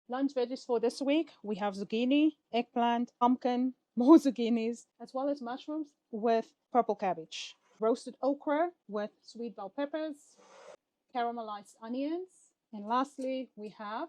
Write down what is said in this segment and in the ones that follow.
Lunch veggies for this week, we have zucchini, eggplant, pumpkin, more zucchinis, as well as mushrooms with purple cabbage. Roasted okra with sweet bell peppers, caramelized onions, and lastly, we have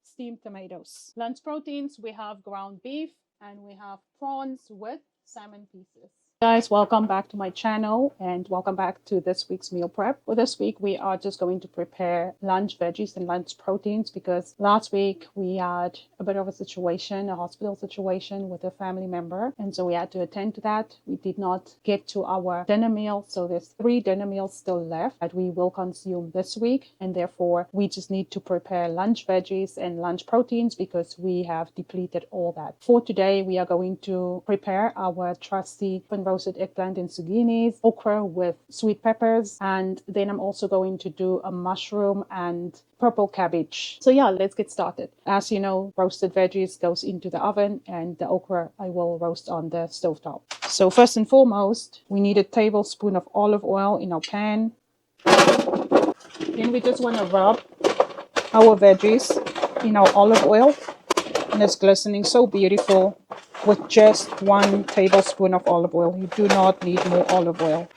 steamed tomatoes. Lunch proteins, we have ground beef and we have prawns with salmon pieces. Guys, welcome back to my channel and welcome back to this week's meal prep. For this week, we are just going to prepare lunch veggies and lunch proteins because last week we had a bit of a situation, a hospital situation with a family member. And so we had to attend to that. We did not get to our dinner meal. So there's 3 dinner meals still left that we will consume this week. And therefore, we just need to prepare lunch veggies and lunch proteins because we have depleted all that. For today, we are going to prepare our trusty roasted eggplant and zucchinis, okra with sweet peppers, and then I'm also going to do a mushroom and purple cabbage. So yeah, let's get started. As you know, roasted veggies goes into the oven and the okra I will roast on the stovetop. So first and foremost, we need a tablespoon of olive oil in our pan. Then we just want to rub our veggies in our olive oil, and it's glistening so beautiful with just 1 tablespoon of olive oil. You do not need more olive oil.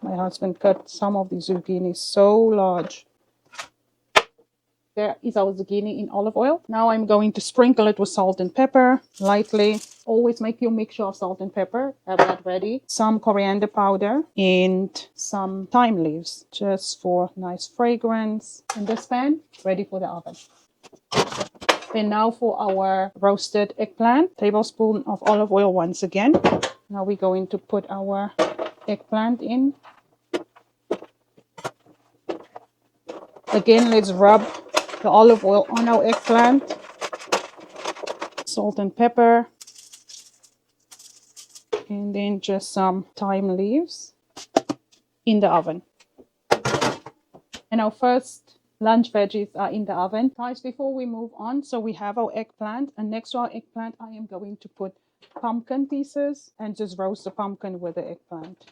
My husband cut some of the zucchini so large. There is our zucchini in olive oil. Now I'm going to sprinkle it with salt and pepper lightly. Always make your mixture of salt and pepper. Have that ready. Some coriander powder and some thyme leaves just for nice fragrance. In this pan, ready for the oven. And now for our roasted eggplant, tablespoon of olive oil once again. Now we're going to put our eggplant in. Again, let's rub the olive oil on our eggplant. Salt and pepper. And then just some thyme leaves in the oven. And our first lunch veggies are in the oven. Guys, before we move on, so we have our eggplant, and next to our eggplant I am going to put pumpkin pieces and just roast the pumpkin with the eggplant.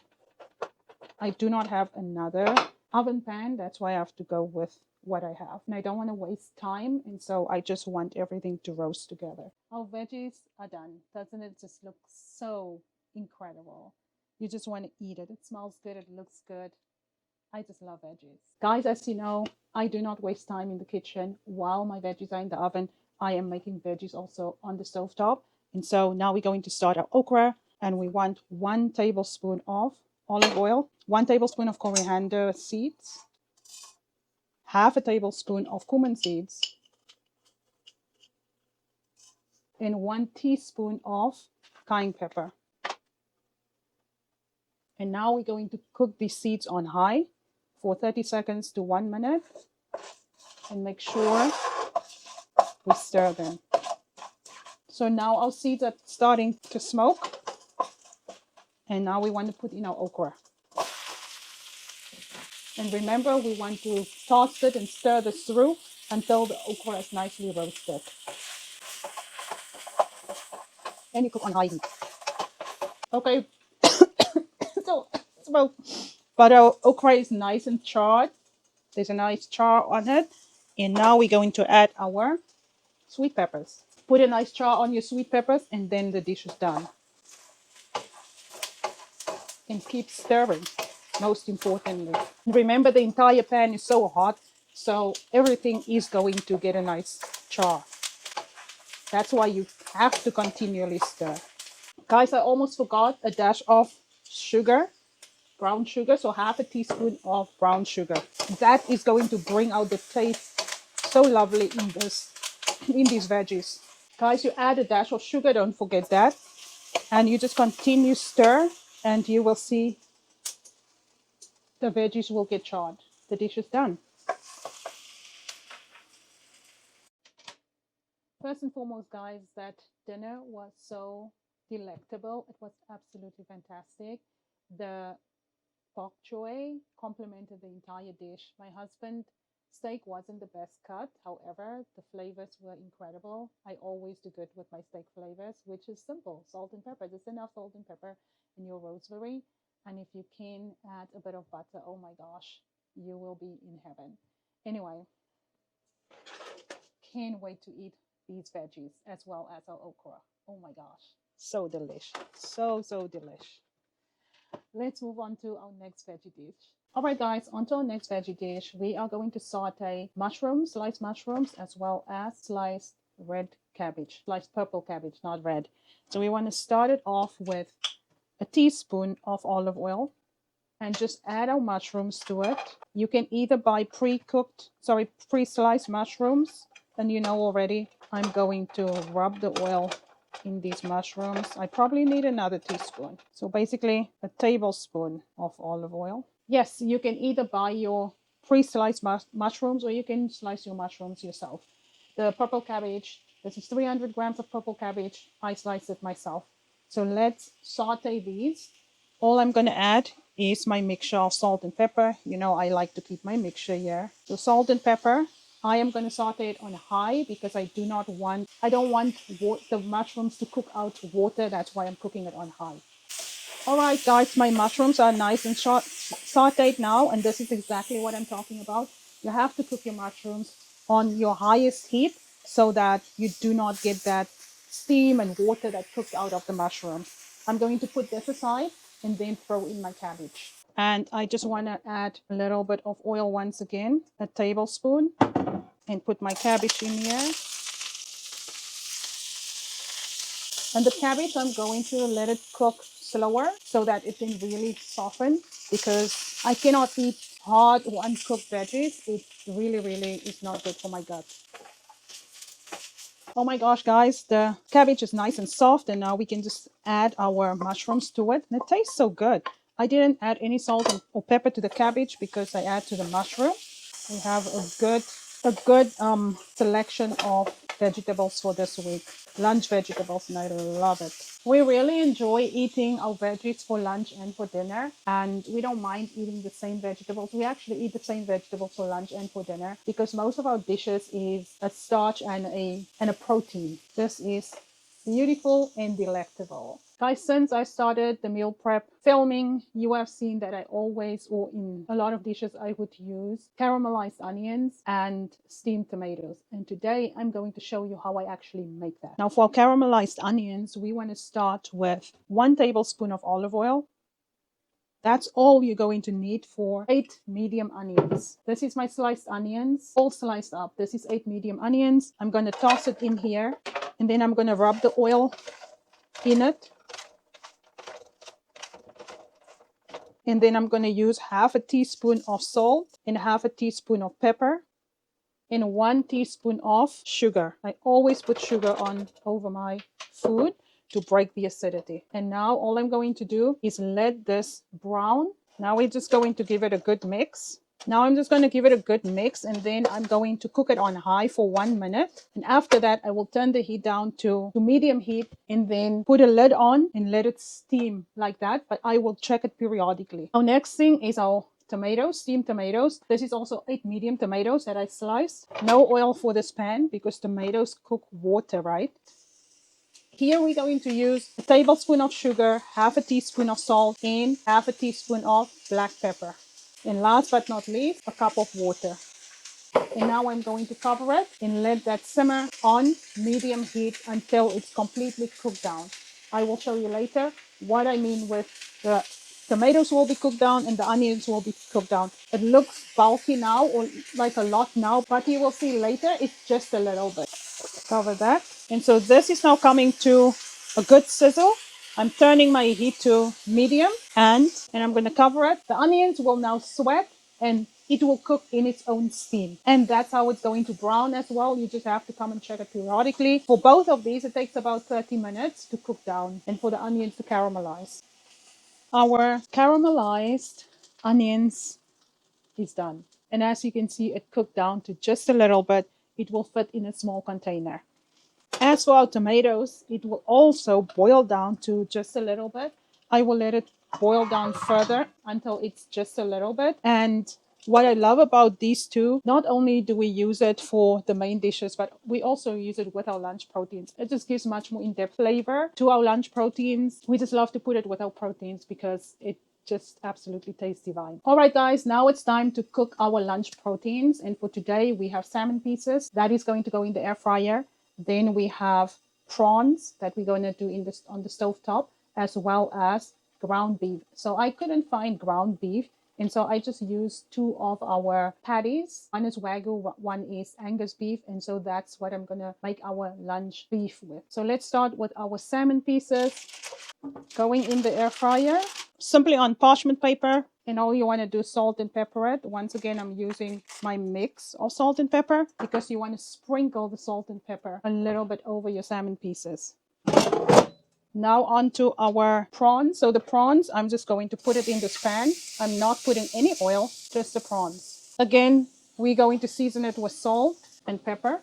I do not have another oven pan, that's why I have to go with what I have. And I don't want to waste time, and so I just want everything to roast together. Our veggies are done. Doesn't it just look so incredible? You just want to eat it. It smells good, it looks good. I just love veggies. Guys, as you know, I do not waste time in the kitchen. While my veggies are in the oven, I am making veggies also on the stovetop. And so now we're going to start our okra, and we want 1 tablespoon of olive oil, 1 tablespoon of coriander seeds, half a tablespoon of cumin seeds, and 1 teaspoon of cayenne pepper. And now we're going to cook these seeds on high for 30 seconds to 1 minute, and make sure we stir them. So now our seeds are starting to smoke, and now we want to put in our okra. And remember, we want to toss it and stir this through until the okra is nicely roasted. And you cook on high heat. Okay, but our okra is nice and charred. There's a nice char on it. And now we're going to add our sweet peppers. Put a nice char on your sweet peppers, and then the dish is done. And keep stirring, most importantly. Remember, the entire pan is so hot, so everything is going to get a nice char. That's why you have to continually stir. Guys, I almost forgot a dash of sugar, brown sugar, so half a teaspoon of brown sugar. That is going to bring out the taste so lovely in these veggies. Guys, you add a dash of sugar, don't forget that. And you just continue stir, and you will see the veggies will get charred. The dish is done. First and foremost, guys, that dinner was so delectable. It was absolutely fantastic. The bok choy complemented the entire dish. My husband's steak wasn't the best cut. However, the flavors were incredible. I always do good with my steak flavors, which is simple. Salt and pepper. There's enough salt and pepper in your rosemary. And if you can add a bit of butter, oh my gosh, you will be in heaven. Anyway, can't wait to eat these veggies as well as our okra. Oh my gosh, so delicious, so delish. Let's move on to our next veggie dish. All right, guys, on to our next veggie dish. We are going to saute mushrooms, sliced mushrooms, as well as sliced red cabbage, sliced purple cabbage, not red. So we want to start it off with a teaspoon of olive oil and just add our mushrooms to it. You can either buy pre-sliced mushrooms, and you know already I'm going to rub the oil in these mushrooms. I probably need another teaspoon. So basically a tablespoon of olive oil. Yes, you can either buy your pre-sliced mushrooms or you can slice your mushrooms yourself. The purple cabbage, this is 300 grams of purple cabbage. I sliced it myself. So let's saute these. All I'm going to add is my mixture of salt and pepper. You know, I like to keep my mixture here. So salt and pepper. I am going to saute it on high because I don't want the mushrooms to cook out water. That's why I'm cooking it on high. All right, guys, my mushrooms are nice and sauteed now, and this is exactly what I'm talking about. You have to cook your mushrooms on your highest heat so that you do not get that steam and water that cooked out of the mushrooms. I'm going to put this aside and then throw in my cabbage. And I just want to add a little bit of oil once again, a tablespoon, and put my cabbage in here. And the cabbage, I'm going to let it cook slower so that it can really soften, because I cannot eat hard or uncooked veggies. It really is not good for my gut. Oh my gosh, guys, the cabbage is nice and soft, and now we can just add our mushrooms to it. And it tastes so good. I didn't add any salt or pepper to the cabbage because I add to the mushroom. We have a good selection of vegetables for this week. Lunch vegetables, and I love it. We really enjoy eating our veggies for lunch and for dinner, and we don't mind eating the same vegetables. We actually eat the same vegetables for lunch and for dinner because most of our dishes is a starch and a protein. This is beautiful and delectable. Guys, since I started the meal prep filming, you have seen that I always, or in a lot of dishes, I would use caramelized onions and steamed tomatoes. And today I'm going to show you how I actually make that. Now for caramelized onions, we want to start with 1 tablespoon of olive oil. That's all you're going to need for 8 medium onions. This is my sliced onions, all sliced up. This is 8 medium onions. I'm going to toss it in here, and then I'm going to rub the oil in it. And then I'm going to use half a teaspoon of salt and half a teaspoon of pepper and 1 teaspoon of sugar. I always put sugar on over my food to break the acidity. And now all I'm going to do is let this brown. Now we're just going to give it a good mix. Now I'm just going to give it a good mix, and then I'm going to cook it on high for 1 minute. And after that, I will turn the heat down to medium heat and then put a lid on and let it steam like that. But I will check it periodically. Our next thing is our tomatoes, steamed tomatoes. This is also 8 medium tomatoes that I sliced. No oil for this pan because tomatoes cook water, right? Here we're going to use a tablespoon of sugar, half a teaspoon of salt, and half a teaspoon of black pepper. And last but not least, a cup of water. And now I'm going to cover it and let that simmer on medium heat until it's completely cooked down. I will show you later what I mean with the tomatoes will be cooked down and the onions will be cooked down. It looks bulky now, or like a lot now, but you will see later it's just a little bit. Cover that. And so this is now coming to a good sizzle. I'm turning my heat to medium and I'm going to cover it. The onions will now sweat and it will cook in its own steam. And that's how it's going to brown as well. You just have to come and check it periodically. For both of these, it takes about 30 minutes to cook down and for the onions to caramelize. Our caramelized onions is done. And as you can see, it cooked down to just a little bit. It will fit in a small container. As for our tomatoes, it will also boil down to just a little bit. I will let it boil down further until it's just a little bit. And what I love about these two, not only do we use it for the main dishes, but we also use it with our lunch proteins. It just gives much more in-depth flavor to our lunch proteins. We just love to put it with our proteins because it just absolutely tastes divine. All right, guys, now it's time to cook our lunch proteins. And for today, we have salmon pieces. That is going to go in the air fryer. Then we have prawns that we're going to do on the stove top, as well as ground beef. So I couldn't find ground beef. And so I just used 2 of our patties. One is Wagyu, one is Angus beef. And so that's what I'm going to make our lunch beef with. So let's start with our salmon pieces going in the air fryer. Simply on parchment paper. And all you want to do is salt and pepper it. Once again, I'm using my mix of salt and pepper because you want to sprinkle the salt and pepper a little bit over your salmon pieces. Now onto our prawns. So the prawns, I'm just going to put it in this pan. I'm not putting any oil, just the prawns. Again, we're going to season it with salt and pepper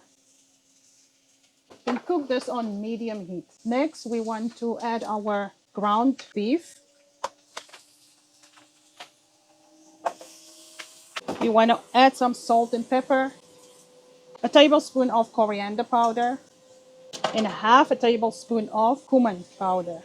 and cook this on medium heat. Next, we want to add our ground beef. You want to add some salt and pepper, a tablespoon of coriander powder, and half a tablespoon of cumin powder.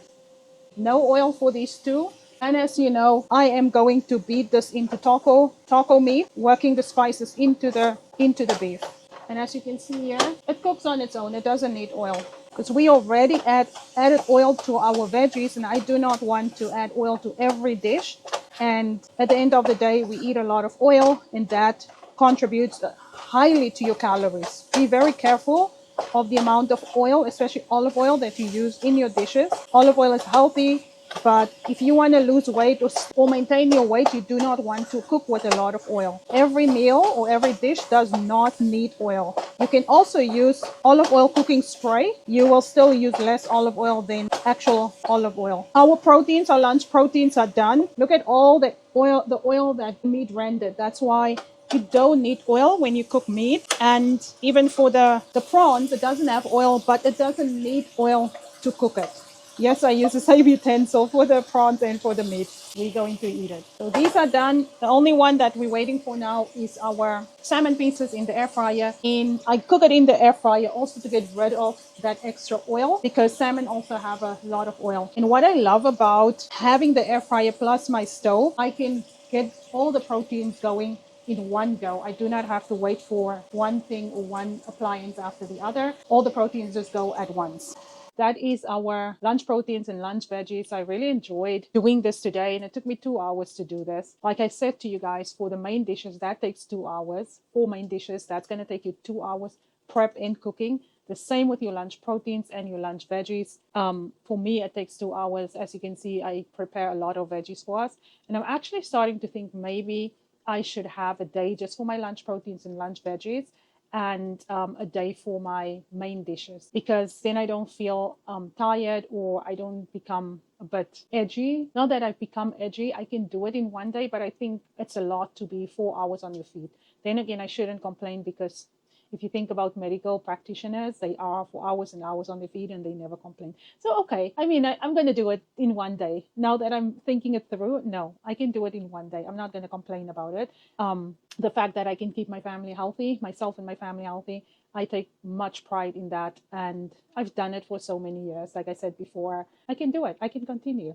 No oil for these two. And as you know, I am going to beat this into taco meat, working the spices into the beef. And as you can see here, it cooks on its own. It doesn't need oil because we already added oil to our veggies, and I do not want to add oil to every dish. And at the end of the day, we eat a lot of oil, and that contributes highly to your calories. Be very careful of the amount of oil, especially olive oil, that you use in your dishes. Olive oil is healthy, but if you want to lose weight or maintain your weight, you do not want to cook with a lot of oil. Every meal or every dish does not need oil. You can also use olive oil cooking spray. You will still use less olive oil than actual olive oil. Our proteins, our lunch proteins are done. Look at all the oil that meat rendered. That's why you don't need oil when you cook meat. And even for the prawns, it doesn't have oil, but it doesn't need oil to cook it. Yes, I use the same utensil for the prawns and for the meat. We're going to eat it. So these are done. The only one that we're waiting for now is our salmon pieces in the air fryer. And I cook it in the air fryer also to get rid of that extra oil because salmon also have a lot of oil. And what I love about having the air fryer plus my stove, I can get all the proteins going in one go. I do not have to wait for one thing or one appliance after the other. All the proteins just go at once. That is our lunch proteins and lunch veggies. I really enjoyed doing this today, and it took me 2 hours to do this. Like I said to you guys, for the main dishes, that takes 2 hours. 4 main dishes, that's going to take you 2 hours prep and cooking. The same with your lunch proteins and your lunch veggies. For me, it takes 2 hours. As you can see, I prepare a lot of veggies for us. And I'm actually starting to think maybe I should have a day just for my lunch proteins and lunch veggies, and a day for my main dishes, because then I don't feel tired or I don't become a bit edgy. Not that I've become edgy, I can do it in one day, but I think it's a lot to be 4 hours on your feet. Then again, I shouldn't complain, because if you think about medical practitioners, they are for hours and hours on their feet and they never complain. So, okay, I mean, I'm going to do it in one day. Now that I'm thinking it through, no, I can do it in one day. I'm not going to complain about it. The fact that I can keep my family healthy, myself and my family healthy, I take much pride in that. And I've done it for so many years. Like I said before, I can do it. I can continue.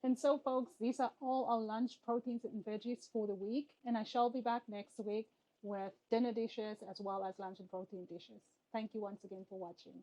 And so, folks, these are all our lunch proteins and veggies for the week. And I shall be back next week with dinner dishes as well as lunch and protein dishes. Thank you once again for watching.